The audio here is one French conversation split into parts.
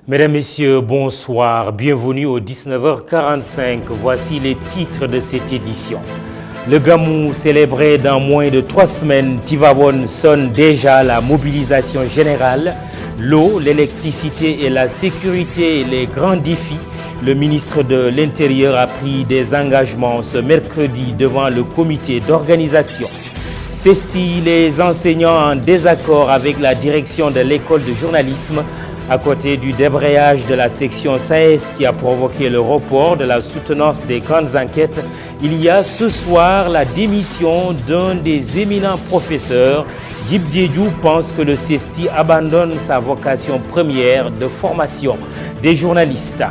Mesdames, Messieurs, bonsoir. Bienvenue au 19h45. Voici les titres de cette édition. Le Gamou célébré dans moins de 3 semaines. Tivavone sonne déjà la mobilisation générale. L'eau, l'électricité et la sécurité, les grands défis. Le ministre de l'Intérieur a pris des engagements ce mercredi devant le comité d'organisation. CESTI, les enseignants en désaccord avec la direction de l'école de journalisme. À côté du débrayage de la section SAES qui a provoqué le report de la soutenance des grandes enquêtes, il y a ce soir la démission d'un des éminents professeurs. Djib Diédhiou pense que le CESTI abandonne sa vocation première de formation des journalistes.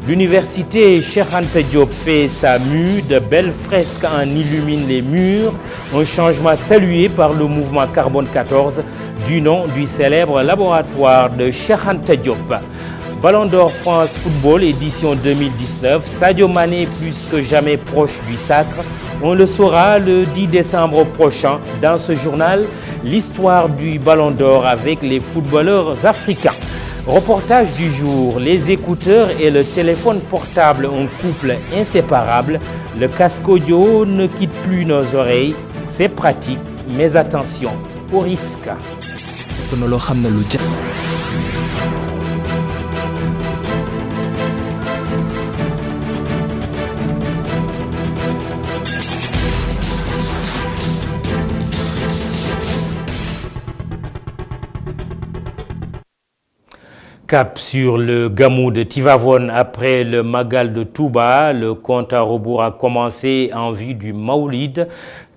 L'université Cheikh Anta Diop fait sa mue, de belles fresques en illuminent les murs, un changement salué par le mouvement Carbone 14 du nom du célèbre laboratoire de Cheikh Anta Diop. Ballon d'Or France Football édition 2019, Sadio Mané plus que jamais proche du sacre. On le saura le 10 décembre prochain dans ce journal, l'histoire du Ballon d'Or avec les footballeurs africains. Reportage du jour, les écouteurs et le téléphone portable, un couple inséparable. Le casque audio ne quitte plus nos oreilles. C'est pratique, mais attention au risque. Cap sur le Gamou de Tivavone après le Magal de Touba, le compte à rebours a commencé en vue du Maoulid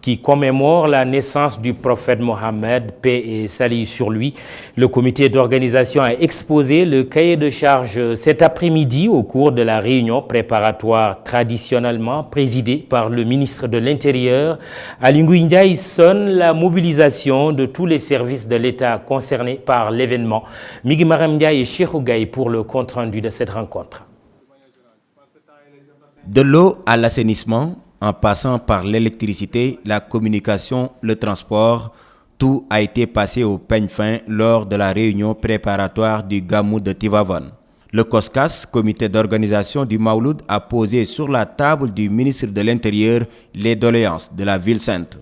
qui commémore la naissance du prophète Mohammed, paix et salut sur lui. Le comité d'organisation a exposé le cahier de charges cet après-midi au cours de la réunion préparatoire traditionnellement présidée par le ministre de l'Intérieur. Aly Ngouille Ndiaye sonne la mobilisation de tous les services de l'État concernés par l'événement. Migui Maram Ndiaye et Cheikhou Gaye pour le compte-rendu de cette rencontre. De l'eau à l'assainissement, en passant par l'électricité, la communication, le transport, tout a été passé au peigne fin lors de la réunion préparatoire du Gamou de Tivavone. Le COSCAS, comité d'organisation du Mawlud, a posé sur la table du ministre de l'Intérieur les doléances de la ville sainte.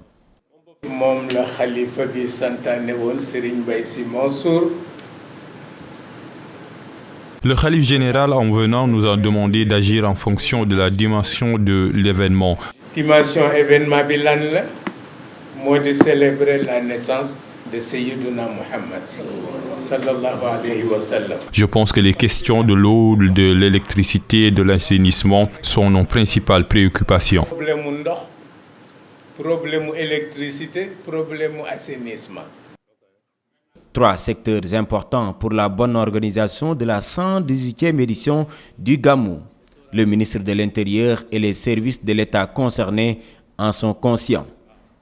Le Khalif général, en venant, nous a demandé d'agir en fonction de la dimension de l'événement. Dimension événement bilan, moi de célébrer la naissance de Sayyiduna Muhammad sallallahu alayhi wa sallam. Je pense que les questions de l'eau, de l'électricité et de l'assainissement sont nos principales préoccupations. Problème électricité, problème assainissement. 3 secteurs importants pour la bonne organisation de la 118e édition du Gamou. Le ministre de l'Intérieur et les services de l'État concernés en sont conscients.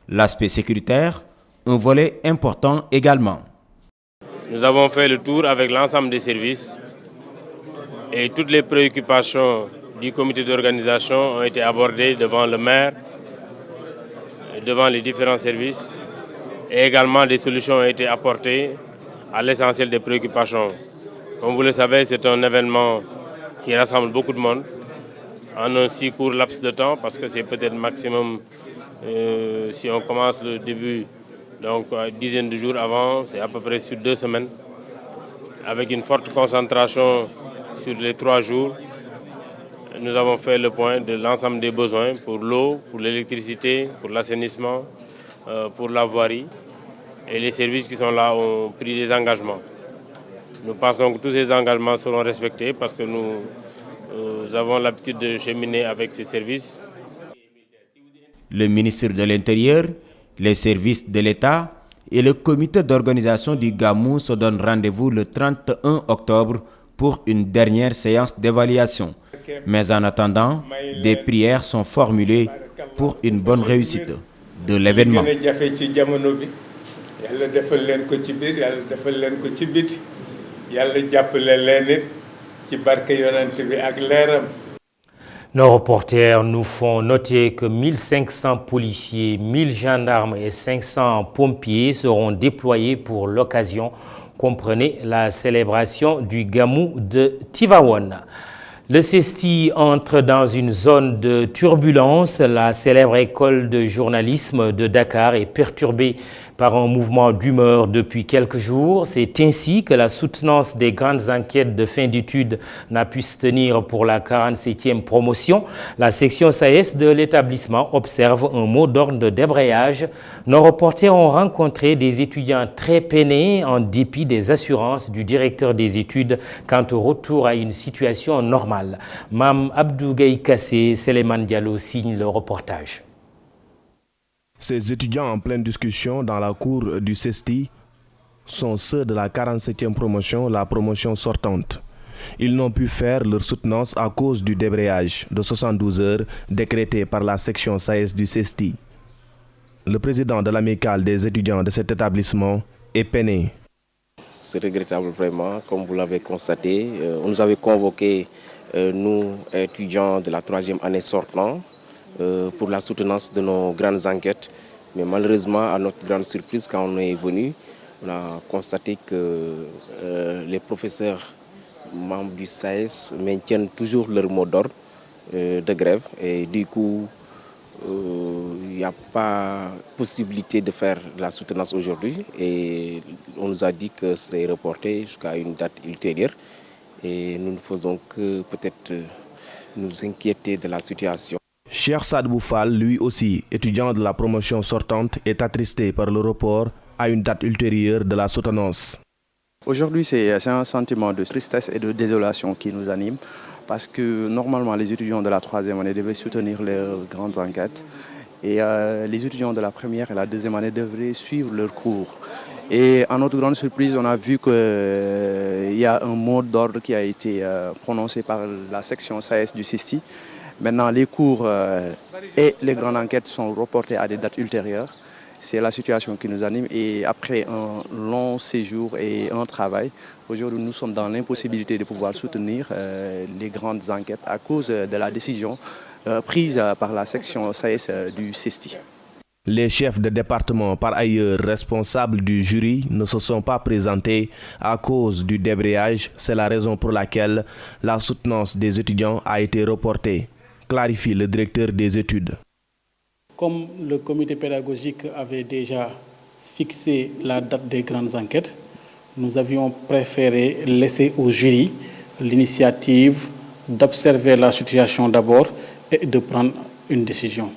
L'aspect sécuritaire, un volet important également. Nous avons fait le tour avec l'ensemble des services et toutes les préoccupations du comité d'organisation ont été abordées devant le maire, devant les différents services. Et également des solutions ont été apportées à l'essentiel des préoccupations. Comme vous le savez, c'est un événement qui rassemble beaucoup de monde en un si court laps de temps, parce que c'est peut-être maximum, si on commence le début, donc une dizaine de jours avant, c'est à peu près sur 2 semaines, avec une forte concentration sur les 3 jours. Nous avons fait le point de l'ensemble des besoins pour l'eau, pour l'électricité, pour l'assainissement, pour la voirie, et les services qui sont là ont pris des engagements. Nous pensons que tous ces engagements seront respectés parce que nous avons l'habitude de cheminer avec ces services. Le ministre de l'Intérieur, les services de l'État et le comité d'organisation du Gamou se donnent rendez-vous le 31 octobre pour une dernière séance d'évaluation. Mais en attendant, des prières sont formulées pour une bonne réussite de l'événement. Nos reporters nous font noter que 1500 policiers, 1000 gendarmes et 500 pompiers seront déployés pour l'occasion comprenait la célébration du Gamou de Tivaouane. Le CESTI entre dans une zone de turbulence. La célèbre école de journalisme de Dakar est perturbée par un mouvement d'humeur depuis quelques jours. C'est ainsi que la soutenance des grandes enquêtes de fin d'études n'a pu se tenir pour la 47e promotion. La section SAES de l'établissement observe un mot d'ordre de débrayage. Nos reporters ont rencontré des étudiants très peinés en dépit des assurances du directeur des études quant au retour à une situation normale. Mam Abdou Gaye Kassé, Seleman Diallo signe le reportage. Ces étudiants en pleine discussion dans la cour du CESTI sont ceux de la 47e promotion, la promotion sortante. Ils n'ont pu faire leur soutenance à cause du débrayage de 72 heures décrété par la section SAES du CESTI. Le président de l'amicale des étudiants de cet établissement est peiné. C'est regrettable vraiment, comme vous l'avez constaté. On nous avait convoqués, nous étudiants de la 3e année sortant, pour la soutenance de nos grandes enquêtes. Mais malheureusement, à notre grande surprise, quand on est venu, on a constaté que les professeurs membres du SAES maintiennent toujours leur mot d'ordre de grève. Et du coup, il n'y a pas possibilité de faire la soutenance aujourd'hui. Et on nous a dit que c'est reporté jusqu'à une date ultérieure. Et nous ne faisons que peut-être nous inquiéter de la situation. Cheikh Saad Boufal, lui aussi, étudiant de la promotion sortante, est attristé par le report à une date ultérieure de la soutenance. Aujourd'hui, c'est un sentiment de tristesse et de désolation qui nous anime parce que normalement, les étudiants de la 3e année devaient soutenir leurs grandes enquêtes et les étudiants de la 1re et la 2e année devraient suivre leurs cours. Et à notre grande surprise, on a vu qu'il y a un mot d'ordre qui a été prononcé par la section SAES du CESTI. Maintenant, les cours et les grandes enquêtes sont reportés à des dates ultérieures. C'est la situation qui nous anime et après un long séjour et un travail, aujourd'hui nous sommes dans l'impossibilité de pouvoir soutenir les grandes enquêtes à cause de la décision prise par la section SAES du CESTI. Les chefs de département, par ailleurs responsables du jury, ne se sont pas présentés à cause du débrayage. C'est la raison pour laquelle la soutenance des étudiants a été reportée, clarifie le directeur des études. Comme le comité pédagogique avait déjà fixé la date des grandes enquêtes, nous avions préféré laisser au jury l'initiative d'observer la situation d'abord et de prendre une décision.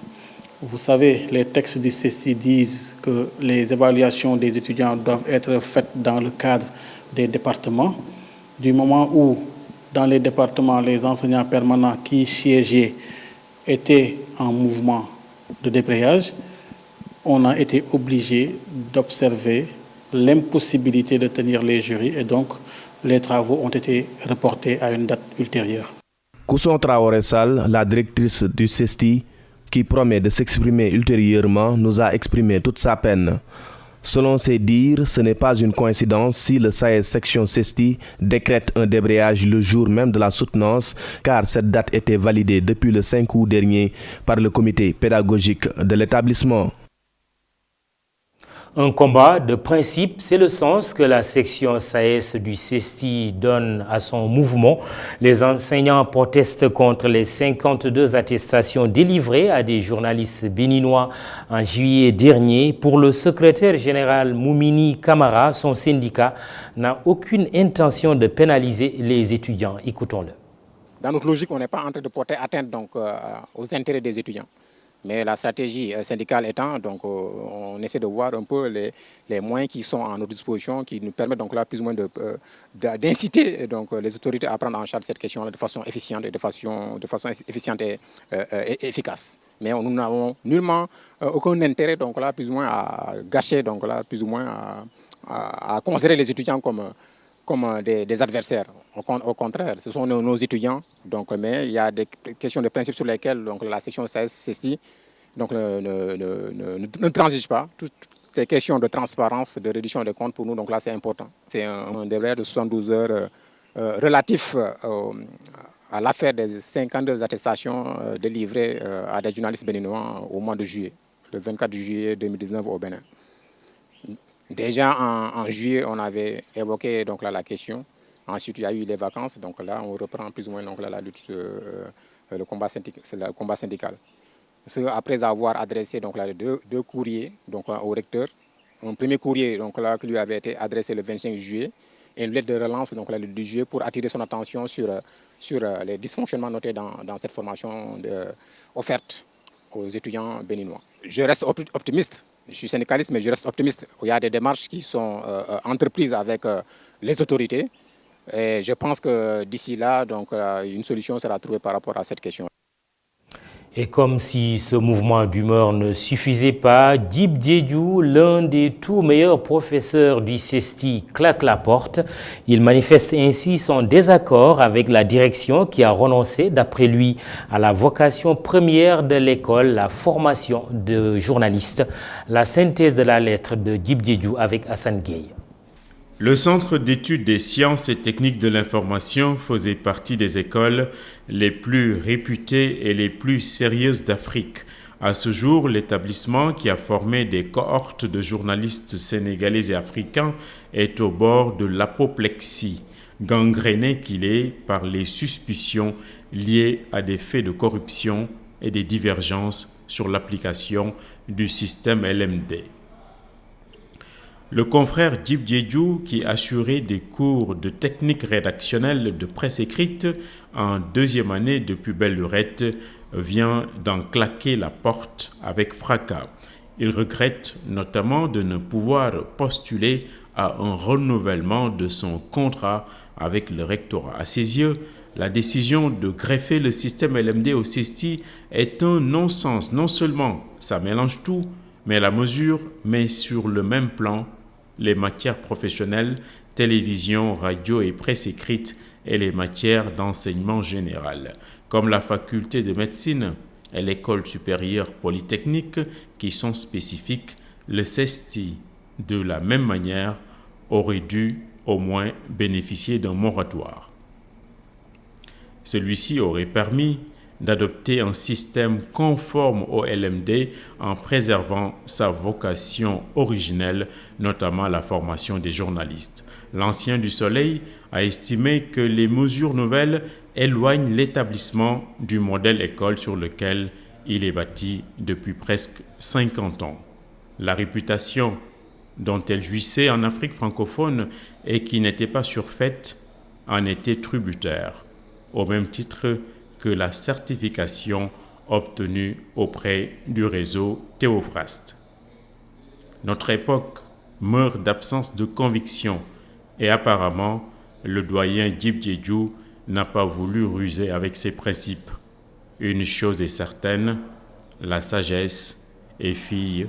Vous savez, les textes du CESTI disent que les évaluations des étudiants doivent être faites dans le cadre des départements. Du moment où, dans les départements, les enseignants permanents qui siégeaient étaient en mouvement de débrayage, on a été obligé d'observer l'impossibilité de tenir les jurys et donc les travaux ont été reportés à une date ultérieure. Kousson Traoré Sall, la directrice du CESTI, qui promet de s'exprimer ultérieurement, nous a exprimé toute sa peine. Selon ses dires, ce n'est pas une coïncidence si le SAES section CESTI décrète un débrayage le jour même de la soutenance, car cette date était validée depuis le 5 août dernier par le comité pédagogique de l'établissement. Un combat de principe, c'est le sens que la section SAES du CESTI donne à son mouvement. Les enseignants protestent contre les 52 attestations délivrées à des journalistes béninois en juillet dernier. Pour le secrétaire général Moumini Kamara, son syndicat n'a aucune intention de pénaliser les étudiants. Écoutons-le. Dans notre logique, on n'est pas en train de porter atteinte aux intérêts des étudiants. Mais la stratégie syndicale étant, donc, on essaie de voir un peu les moyens qui sont à notre disposition, qui nous permettent donc là plus ou moins d'inciter donc les autorités à prendre en charge cette question de façon efficiente et efficace. Mais nous n'avons nullement aucun intérêt donc là plus ou moins à gâcher donc là plus ou moins à considérer les étudiants comme des adversaires. Au contraire, ce sont nos étudiants, donc, mais il y a des questions de principe sur lesquelles donc, la section CESTI donc, ne transige pas. Toutes les questions de transparence, de réduction des comptes, pour nous, donc là, c'est important. C'est un débrayage de 72 heures relatif à l'affaire des 52 attestations délivrées à des journalistes béninois au mois de juillet, le 24 juillet 2019 au Bénin. Déjà en juillet, on avait évoqué donc, là, la question. Ensuite, il y a eu les vacances. Donc là, on reprend plus ou moins donc, là, la lutte, le combat syndical. Après avoir adressé donc, là, deux courriers donc, au recteur. Un premier courrier donc, là, qui lui avait été adressé le 25 juillet et une lettre de relance donc, là, le 10 juillet pour attirer son attention sur les dysfonctionnements notés dans cette formation offerte aux étudiants béninois. Je reste optimiste. Je suis syndicaliste, mais je reste optimiste. Il y a des démarches qui sont entreprises avec les autorités. Et je pense que d'ici là, donc, une solution sera trouvée par rapport à cette question. Et comme si ce mouvement d'humeur ne suffisait pas, Djib Diédhiou, l'un des tout meilleurs professeurs du CESTI, claque la porte. Il manifeste ainsi son désaccord avec la direction qui a renoncé, d'après lui, à la vocation première de l'école, la formation de journalistes. La synthèse de la lettre de Djib Diédhiou avec Hassan Gueye. Le Centre d'études des sciences et techniques de l'information faisait partie des écoles les plus réputées et les plus sérieuses d'Afrique. À ce jour, l'établissement qui a formé des cohortes de journalistes sénégalais et africains est au bord de l'apoplexie, gangréné qu'il est par les suspicions liées à des faits de corruption et des divergences sur l'application du système LMD. Le confrère Djib Diédhiou, qui assurait des cours de technique rédactionnelle de presse écrite en deuxième année depuis belle lurette, vient d'en claquer la porte avec fracas. Il regrette notamment de ne pouvoir postuler à un renouvellement de son contrat avec le rectorat. À ses yeux, la décision de greffer le système LMD au CESTI est un non-sens. Non seulement ça mélange tout, mais la mesure met sur le même plan les matières professionnelles, télévision, radio et presse écrite et les matières d'enseignement général, comme la faculté de médecine et l'école supérieure polytechnique qui sont spécifiques. Le CESTI, de la même manière, aurait dû au moins bénéficier d'un moratoire. Celui-ci aurait permis d'adopter un système conforme au LMD en préservant sa vocation originelle, notamment la formation des journalistes. L'ancien du Soleil a estimé que les mesures nouvelles éloignent l'établissement du modèle école sur lequel il est bâti depuis presque 50 ans. La réputation dont elle jouissait en Afrique francophone et qui n'était pas surfaite en était tributaire, au même titre que la certification obtenue auprès du réseau Théophraste. Notre époque meurt d'absence de conviction et apparemment, le doyen Djib Diédhiou n'a pas voulu ruser avec ses principes. Une chose est certaine, la sagesse est fille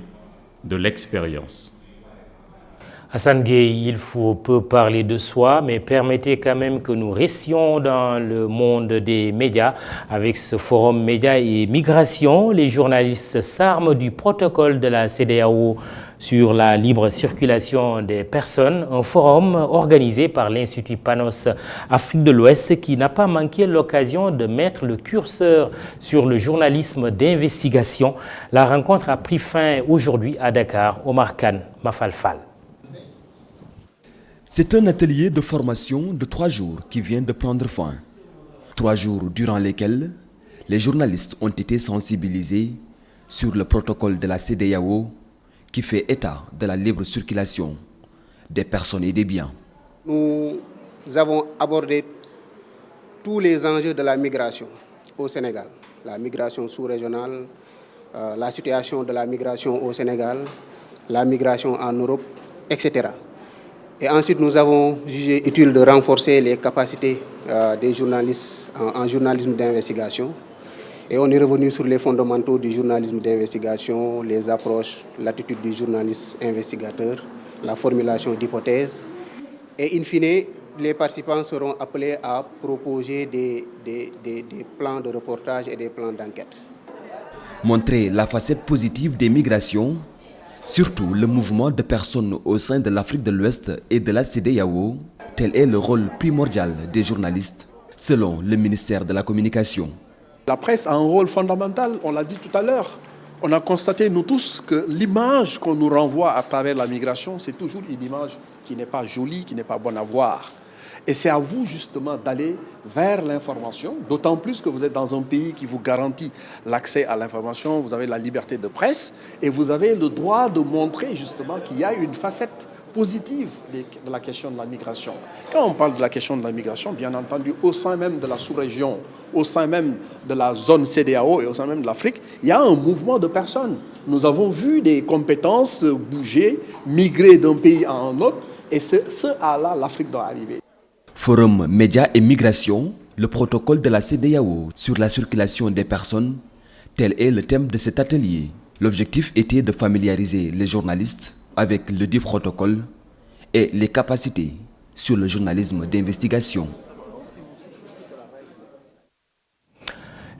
de l'expérience. Hassan Gueye, il faut peu parler de soi, mais permettez quand même que nous restions dans le monde des médias. Avec ce forum Médias et Migration, les journalistes s'arment du protocole de la CEDEAO sur la libre circulation des personnes, un forum organisé par l'Institut Panos Afrique de l'Ouest qui n'a pas manqué l'occasion de mettre le curseur sur le journalisme d'investigation. La rencontre a pris fin aujourd'hui à Dakar. Omar Khan, Mafalfal. C'est un atelier de formation de 3 jours qui vient de prendre fin. 3 jours durant lesquels les journalistes ont été sensibilisés sur le protocole de la CEDEAO qui fait état de la libre circulation des personnes et des biens. Nous avons abordé tous les enjeux de la migration au Sénégal. La migration sous-régionale, la situation de la migration au Sénégal, la migration en Europe, etc. Et ensuite, nous avons jugé utile de renforcer les capacités des journalistes en journalisme d'investigation. Et on est revenu sur les fondamentaux du journalisme d'investigation, les approches, l'attitude du journaliste investigateur, la formulation d'hypothèses. Et in fine, les participants seront appelés à proposer des plans de reportage et des plans d'enquête. Montrer la facette positive des migrations, surtout le mouvement de personnes au sein de l'Afrique de l'Ouest et de la CEDEAO, tel est le rôle primordial des journalistes, selon le ministère de la Communication. La presse a un rôle fondamental, on l'a dit tout à l'heure, on a constaté, nous tous, que l'image qu'on nous renvoie à travers la migration, c'est toujours une image qui n'est pas jolie, qui n'est pas bonne à voir. Et c'est à vous, justement, d'aller vers l'information, d'autant plus que vous êtes dans un pays qui vous garantit l'accès à l'information, vous avez la liberté de presse, et vous avez le droit de montrer, justement, qu'il y a une facette positive de la question de la migration. Quand on parle de la question de la migration, bien entendu, au sein même de la sous-région, au sein même de la zone CEDEAO et au sein même de l'Afrique, il y a un mouvement de personnes. Nous avons vu des compétences bouger, migrer d'un pays à un autre, et c'est à là l'Afrique doit arriver. Forum Médias et Migration, le protocole de la CEDEAO sur la circulation des personnes, tel est le thème de cet atelier. L'objectif était de familiariser les journalistes avec le dit protocole et les capacités sur le journalisme d'investigation.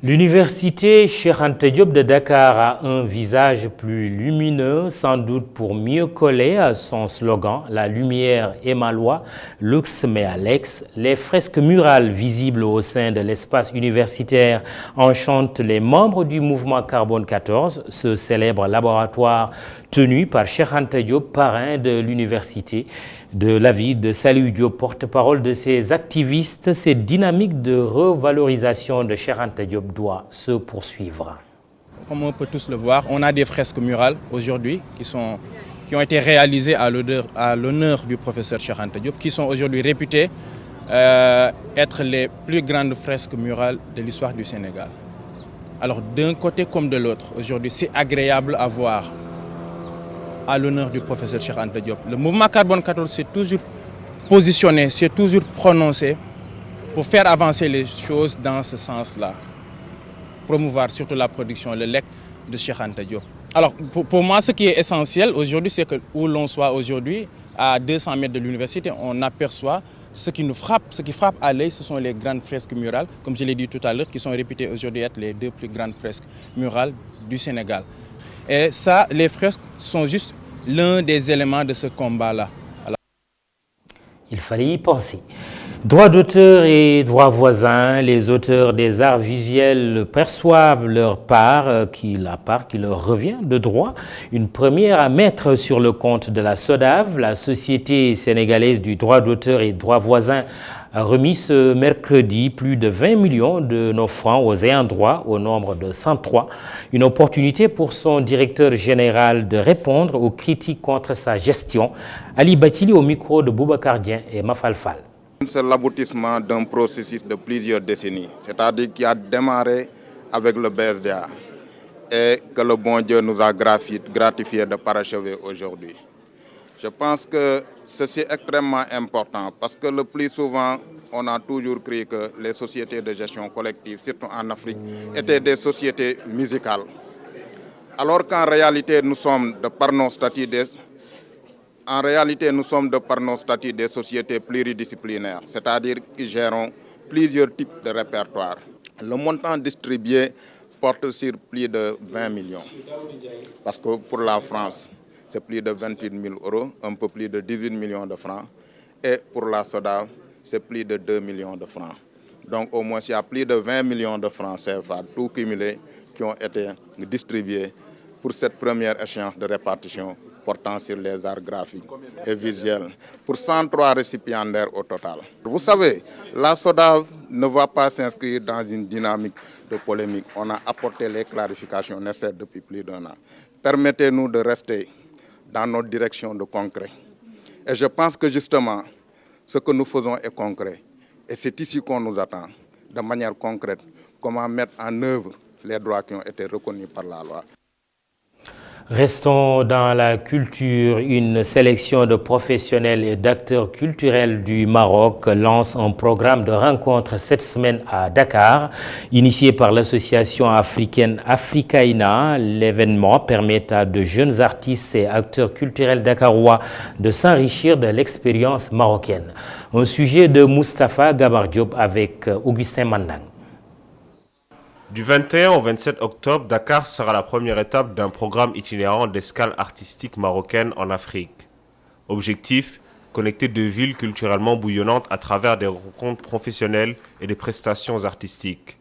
L'université Cheikh Anta Diop de Dakar a un visage plus lumineux, sans doute pour mieux coller à son slogan « La lumière est ma loi, luxe mais à l'ex ». Les fresques murales visibles au sein de l'espace universitaire enchantent les membres du mouvement Carbone 14, ce célèbre laboratoire tenu par Cheikh Anta Diop, parrain de l'université. De l'avis de Saliou Diop, porte-parole de ces activistes, cette dynamique de revalorisation de Cheikh Anta Diop doit se poursuivre. Comme on peut tous le voir, on a des fresques murales aujourd'hui qui ont été réalisées à l'honneur du professeur Cheikh Anta Diop, qui sont aujourd'hui réputées être les plus grandes fresques murales de l'histoire du Sénégal. Alors d'un côté comme de l'autre, aujourd'hui c'est agréable à voir à l'honneur du professeur Cheikh Anta Diop. Le mouvement Carbone 14 s'est toujours positionné, s'est toujours prononcé pour faire avancer les choses dans ce sens-là. Promouvoir surtout la production, le lait de Cheikh Anta Diop. Alors pour moi, ce qui est essentiel aujourd'hui, c'est que où l'on soit aujourd'hui, à 200 mètres de l'université, on aperçoit ce qui frappe à l'œil, ce sont les grandes fresques murales, comme je l'ai dit tout à l'heure, qui sont réputées aujourd'hui être les deux plus grandes fresques murales du Sénégal. Et ça, les fresques sont juste l'un des éléments de ce combat-là. Il fallait y penser. Droits d'auteur et droits voisins, les auteurs des arts visuels perçoivent la part qui leur revient de droit. Une première à mettre sur le compte de la SODAV, la Société sénégalaise du droit d'auteur et droits voisins, a remis ce mercredi plus de 20 millions de nos francs aux ayants droit au nombre de 103. Une opportunité pour son directeur général de répondre aux critiques contre sa gestion. Ali Batili au micro de Boubacar Dien et Mafal Fall. C'est l'aboutissement d'un processus de plusieurs décennies, c'est-à-dire qui a démarré avec le BSDA et que le bon Dieu nous a gratifié de parachever aujourd'hui. Je pense que ceci est extrêmement important parce que le plus souvent, on a toujours cru que les sociétés de gestion collective, surtout en Afrique, étaient des sociétés musicales. Alors qu'en réalité, nous sommes de par nos statuts des sociétés pluridisciplinaires, c'est-à-dire qui gèrent plusieurs types de répertoires. Le montant distribué porte sur plus de 20 millions. Parce que pour la France, c'est plus de 28 000 euros, un peu plus de 18 millions de francs. Et pour la SODAV, c'est plus de 2 millions de francs. Donc au moins, il y a plus de 20 millions de francs CFA, tout cumulé, qui ont été distribués pour cette première échéance de répartition portant sur les arts graphiques et visuels, pour 103 récipiendaires au total. Vous savez, la SODAV ne va pas s'inscrire dans une dynamique de polémique. On a apporté les clarifications nécessaires depuis plus d'1 an. Permettez-nous de rester dans notre direction de concret. Et je pense que justement, ce que nous faisons est concret. Et c'est ici qu'on nous attend, de manière concrète, comment mettre en œuvre les droits qui ont été reconnus par la loi. Restons dans la culture. Une sélection de professionnels et d'acteurs culturels du Maroc lance un programme de rencontres cette semaine à Dakar. Initié par l'association africaine Africaina, l'événement permet à de jeunes artistes et acteurs culturels dakarois de s'enrichir de l'expérience marocaine. Un sujet de Moustapha Gabar Diop avec Augustin Mandang. Du 21 au 27 octobre, Dakar sera la première étape d'un programme itinérant d'escale artistique marocaine en Afrique. Objectif, connecter deux villes culturellement bouillonnantes à travers des rencontres professionnelles et des prestations artistiques.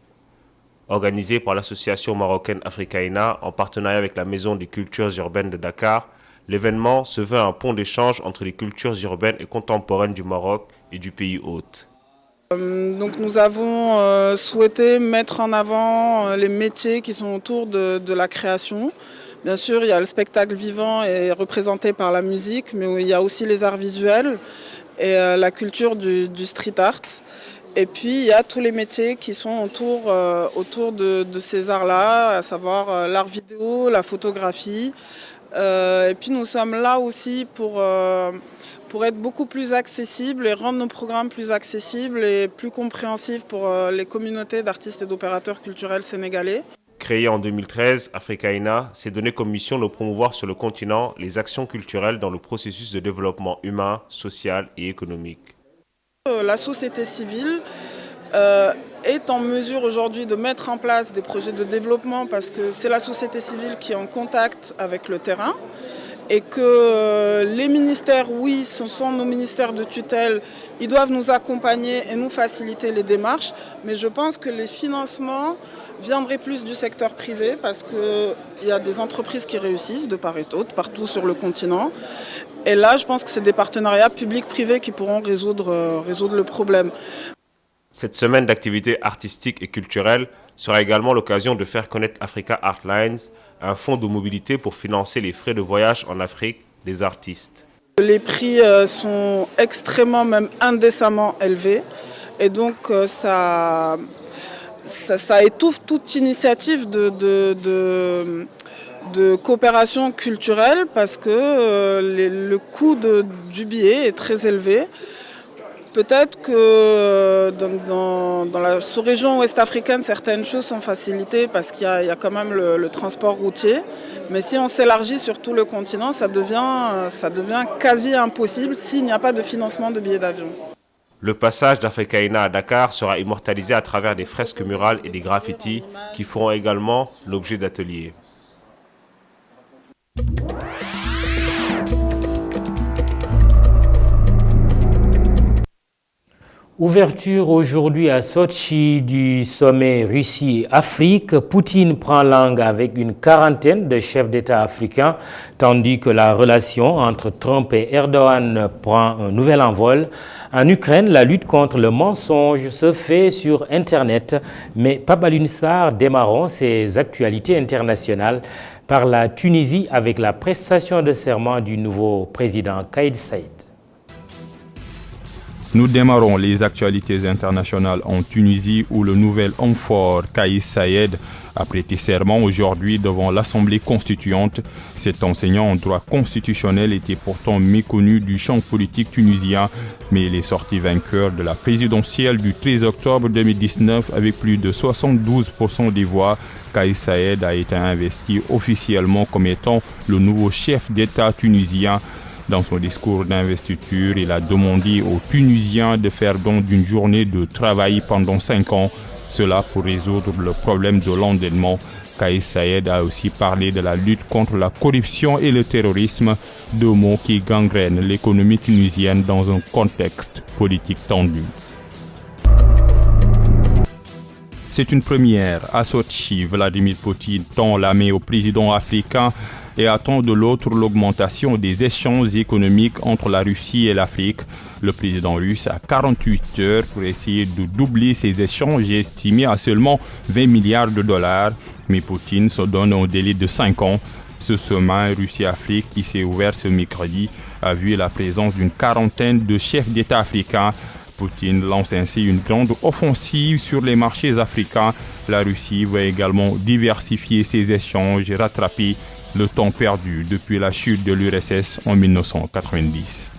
Organisé par l'association marocaine Africaïna en partenariat avec la Maison des cultures urbaines de Dakar, l'événement se veut un pont d'échange entre les cultures urbaines et contemporaines du Maroc et du pays hôte. Donc nous avons souhaité mettre en avant les métiers qui sont autour de la création. Bien sûr, il y a le spectacle vivant et représenté par la musique, mais il y a aussi les arts visuels et la culture du street art. Et puis il y a tous les métiers qui sont autour de ces arts-là, à savoir l'art vidéo, la photographie. Et puis nous sommes là aussi pour être beaucoup plus accessibles et rendre nos programmes plus accessibles et plus compréhensifs pour les communautés d'artistes et d'opérateurs culturels sénégalais. Créé en 2013, Africaïna s'est donné comme mission de promouvoir sur le continent les actions culturelles dans le processus de développement humain, social et économique. La société civile est en mesure aujourd'hui de mettre en place des projets de développement parce que c'est la société civile qui est en contact avec le terrain et que les ministères, oui, ce sont nos ministères de tutelle, ils doivent nous accompagner et nous faciliter les démarches, mais je pense que les financements viendraient plus du secteur privé parce qu'il y a des entreprises qui réussissent de part et d'autre, partout sur le continent. Et là, je pense que c'est des partenariats publics-privés qui pourront résoudre le problème. Cette semaine d'activités artistiques et culturelles sera également l'occasion de faire connaître Africa Artlines, un fonds de mobilité pour financer les frais de voyage en Afrique des artistes. Les prix sont extrêmement, même indécemment élevés. Et donc, ça étouffe toute initiative de coopération culturelle parce que le coût du billet est très élevé. Peut-être que dans la sous-région ouest-africaine, certaines choses sont facilitées parce qu'il y a quand même le transport routier. Mais si on s'élargit sur tout le continent, ça devient quasi impossible s'il n'y a pas de financement de billets d'avion. Le passage d'Africaïna à Dakar sera immortalisé à travers des fresques murales et des graffitis qui feront également l'objet d'ateliers. Ouverture aujourd'hui à Sotchi du sommet Russie-Afrique. Poutine prend langue avec une quarantaine de chefs d'État africains, tandis que la relation entre Trump et Erdogan prend un nouvel envol. En Ukraine, la lutte contre le mensonge se fait sur Internet, mais Pabalune Sarr démarrons ses actualités internationales par la Tunisie avec la prestation de serment du nouveau président Kais Saied. Nous démarrons les actualités internationales en Tunisie où le nouvel homme fort Kais Saied a prêté serment aujourd'hui devant l'Assemblée constituante. Cet enseignant en droit constitutionnel était pourtant méconnu du champ politique tunisien, mais il est sorti vainqueur de la présidentielle du 13 octobre 2019 avec plus de 72% des voix. Kais Saied a été investi officiellement comme étant le nouveau chef d'État tunisien. Dans son discours d'investiture, il a demandé aux Tunisiens de faire don d'une journée de travail pendant 5 ans, cela pour résoudre le problème de l'endettement. Kais Saied a aussi parlé de la lutte contre la corruption et le terrorisme, deux mots qui gangrènent l'économie tunisienne dans un contexte politique tendu. C'est une première. À Sotchi, Vladimir Poutine tend la main au président africain et attend de l'autre l'augmentation des échanges économiques entre la Russie et l'Afrique. Le président russe a 48 heures pour essayer de doubler ces échanges estimés à seulement 20 milliards de dollars. Mais Poutine se donne un délai de 5 ans. Ce sommet Russie-Afrique qui s'est ouvert ce mercredi a vu la présence d'une quarantaine de chefs d'État africains. Poutine lance ainsi une grande offensive sur les marchés africains. La Russie va également diversifier ses échanges et rattraper le temps perdu depuis la chute de l'URSS en 1990.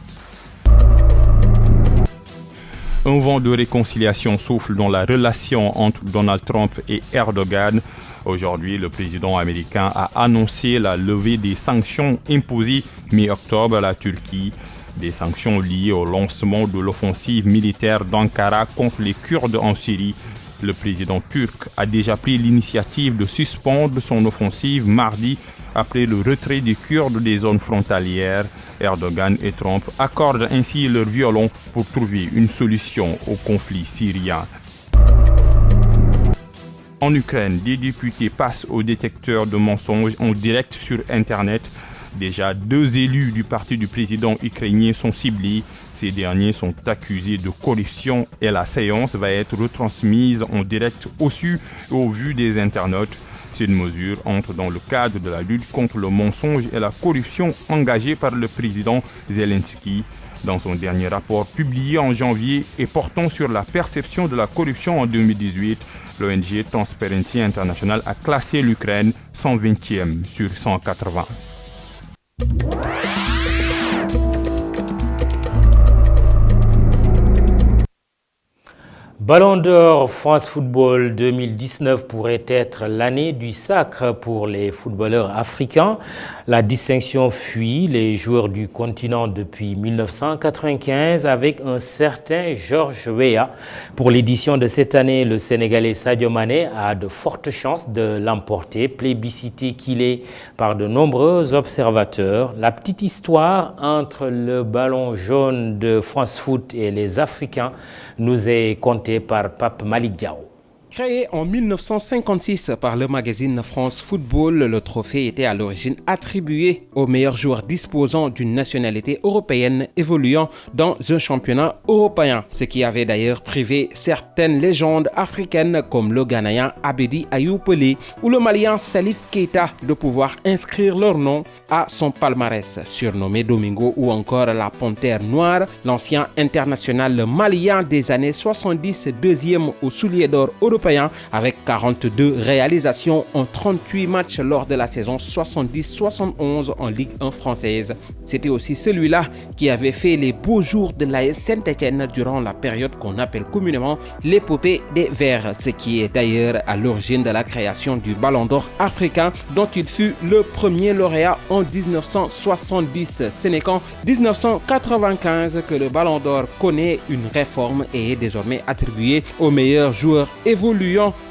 Un vent de réconciliation souffle dans la relation entre Donald Trump et Erdogan. Aujourd'hui, le président américain a annoncé la levée des sanctions imposées mi-octobre à la Turquie. Des sanctions liées au lancement de l'offensive militaire d'Ankara contre les Kurdes en Syrie. Le président turc a déjà pris l'initiative de suspendre son offensive mardi après le retrait des Kurdes des zones frontalières. Erdogan et Trump accordent ainsi leur violon pour trouver une solution au conflit syrien. En Ukraine, des députés passent au détecteur de mensonges en direct sur Internet. Déjà, 2 élus du parti du président ukrainien sont ciblés. Ces derniers sont accusés de corruption et la séance va être retransmise en direct au vu des internautes. Cette mesure entre dans le cadre de la lutte contre le mensonge et la corruption engagée par le président Zelensky. Dans son dernier rapport publié en janvier et portant sur la perception de la corruption en 2018, l'ONG Transparency International a classé l'Ukraine 120e sur 180. Ballon d'Or France Football 2019 pourrait être l'année du sacre pour les footballeurs africains. La distinction fuit les joueurs du continent depuis 1995 avec un certain George Weah. Pour l'édition de cette année, le Sénégalais Sadio Mané a de fortes chances de l'emporter, plébiscité qu'il est par de nombreux observateurs. La petite histoire entre le ballon jaune de France Foot et les Africains nous est contée par Pape Malick Diao. Créé en 1956 par le magazine France Football, le trophée était à l'origine attribué aux meilleurs joueurs disposant d'une nationalité européenne évoluant dans un championnat européen, ce qui avait d'ailleurs privé certaines légendes africaines comme le Ghanéen Abedi Ayou Pelé ou le Malien Salif Keita de pouvoir inscrire leur nom à son palmarès. Surnommé Domingo ou encore la Panthère Noire, l'ancien international malien des années 70, deuxième au soulier d'or européen avec 42 réalisations en 38 matchs lors de la saison 70-71 en Ligue 1 française. C'était aussi celui-là qui avait fait les beaux jours de l'AS Saint-Étienne durant la période qu'on appelle communément l'épopée des Verts, ce qui est d'ailleurs à l'origine de la création du Ballon d'Or africain dont il fut le premier lauréat en 1970. Ce n'est qu'en 1995 que le Ballon d'Or connaît une réforme et est désormais attribué aux meilleurs joueurs évoluant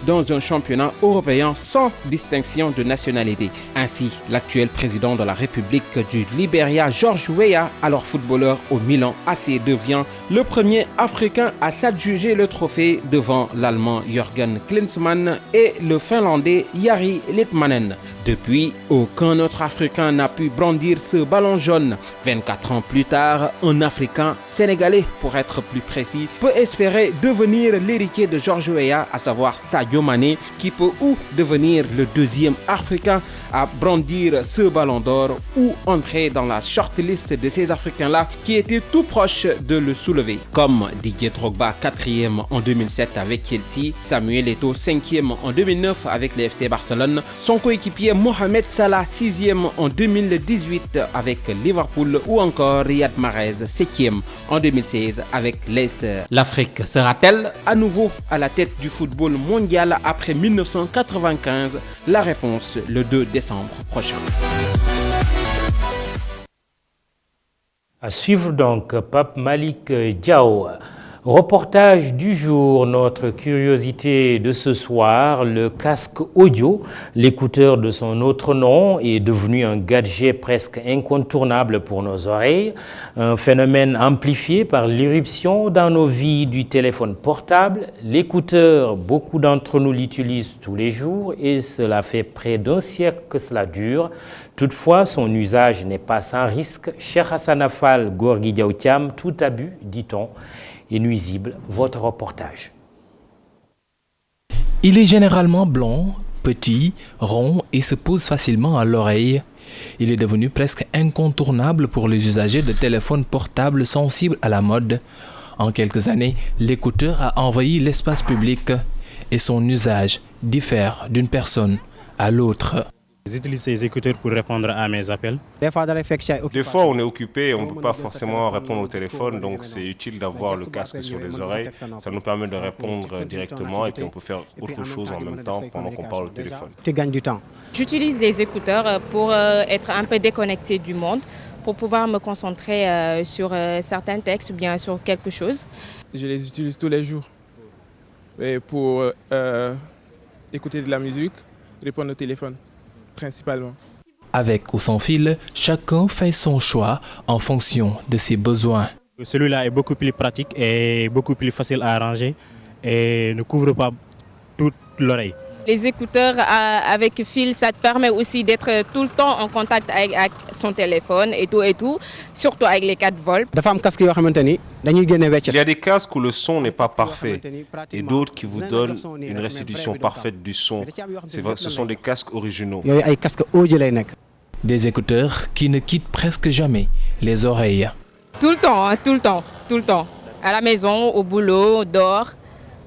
dans un championnat européen sans distinction de nationalité. Ainsi, l'actuel président de la République du Libéria, George Weah, alors footballeur au Milan AC, devient le premier Africain à s'adjuger le trophée devant l'Allemand Jürgen Klinsmann et le Finlandais Jari Litmanen. Depuis, aucun autre Africain n'a pu brandir ce ballon jaune. 24 ans plus tard, un Africain sénégalais, pour être plus précis, peut espérer devenir l'héritier de George Weah, à savoir Sadio Mané, qui peut ou devenir le deuxième Africain à brandir ce ballon d'or ou entrer dans la shortlist de ces Africains-là qui étaient tout proches de le soulever. Comme Didier Drogba, 4e en 2007 avec Chelsea, Samuel Eto'o, 5e en 2009 avec le FC Barcelone, son coéquipier Mohamed Salah, 6e en 2018 avec Liverpool ou encore Riyad Mahrez, 7e en 2016 avec Leicester. L'Afrique sera-t-elle à nouveau à la tête du football mondial après 1995? La réponse le 2 décembre prochain. À suivre donc Pape Malick Diao. Reportage du jour, notre curiosité de ce soir, le casque audio, l'écouteur de son autre nom, est devenu un gadget presque incontournable pour nos oreilles, un phénomène amplifié par l'irruption dans nos vies du téléphone portable. L'écouteur, beaucoup d'entre nous l'utilisent tous les jours et cela fait près d'un siècle que cela dure. Toutefois, son usage n'est pas sans risque. Cheikh Hassan Affal, Gorgui Diaw Thiam, tout abus, dit-on, est nuisible. Votre reportage. Il est généralement blanc, petit, rond et se pose facilement à l'oreille. Il est devenu presque incontournable pour les usagers de téléphones portables sensibles à la mode. En quelques années, l'écouteur a envahi l'espace public et son usage diffère d'une personne à l'autre. J'utilise ces écouteurs pour répondre à mes appels. Des fois, on est occupé et on ne peut pas forcément répondre au téléphone, donc c'est utile d'avoir le casque sur les oreilles. Ça nous permet de répondre directement et puis on peut faire autre chose en même temps pendant qu'on parle au téléphone. Tu gagnes du temps. J'utilise les écouteurs pour être un peu déconnecté du monde, pour pouvoir me concentrer sur certains textes ou bien sur quelque chose. Je les utilise tous les jours pour écouter de la musique, répondre au téléphone. Principalement. Avec ou sans fil, chacun fait son choix en fonction de ses besoins. Celui-là est beaucoup plus pratique et beaucoup plus facile à arranger et ne couvre pas toute l'oreille. Les écouteurs avec fil, ça te permet aussi d'être tout le temps en contact avec son téléphone et tout, surtout avec les 4 volts. Il y a des casques où le son n'est pas parfait et d'autres qui vous donnent une restitution parfaite du son. Ce sont des casques originaux. Des écouteurs qui ne quittent presque jamais les oreilles. Tout le temps, hein, tout le temps, tout le temps. À la maison, au boulot, dehors,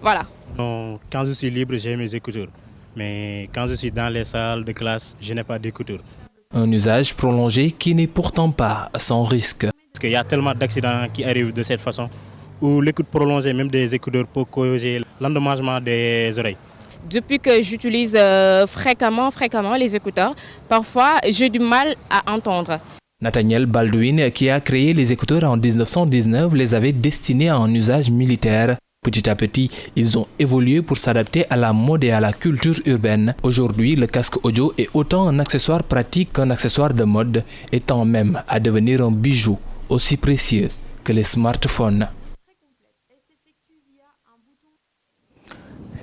voilà. Quand je suis libre, j'ai mes écouteurs. Mais quand je suis dans les salles de classe, je n'ai pas d'écouteurs. Un usage prolongé qui n'est pourtant pas sans risque. Parce qu'il y a tellement d'accidents qui arrivent de cette façon, où l'écoute prolongée, même des écouteurs, peut causer l'endommagement des oreilles. Depuis que j'utilise fréquemment les écouteurs, parfois j'ai du mal à entendre. Nathaniel Baldwin, qui a créé les écouteurs en 1919, les avait destinés à un usage militaire. Petit à petit, ils ont évolué pour s'adapter à la mode et à la culture urbaine. Aujourd'hui, le casque audio est autant un accessoire pratique qu'un accessoire de mode, étant même à devenir un bijou aussi précieux que les smartphones.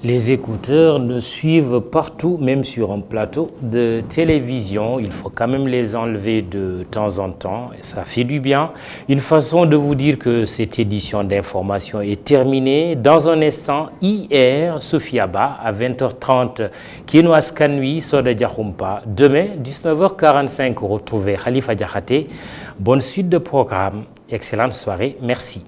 Les écouteurs nous suivent partout, même sur un plateau de télévision. Il faut quand même les enlever de temps en temps et ça fait du bien. Une façon de vous dire que cette édition d'information est terminée. Dans un instant, hier, Sophia Ba à 20h30, Kino Askanui, Soda Diakhumpa. Demain, 19h45, retrouvez Khalifa Diakhaté. Bonne suite de programme. Excellente soirée. Merci.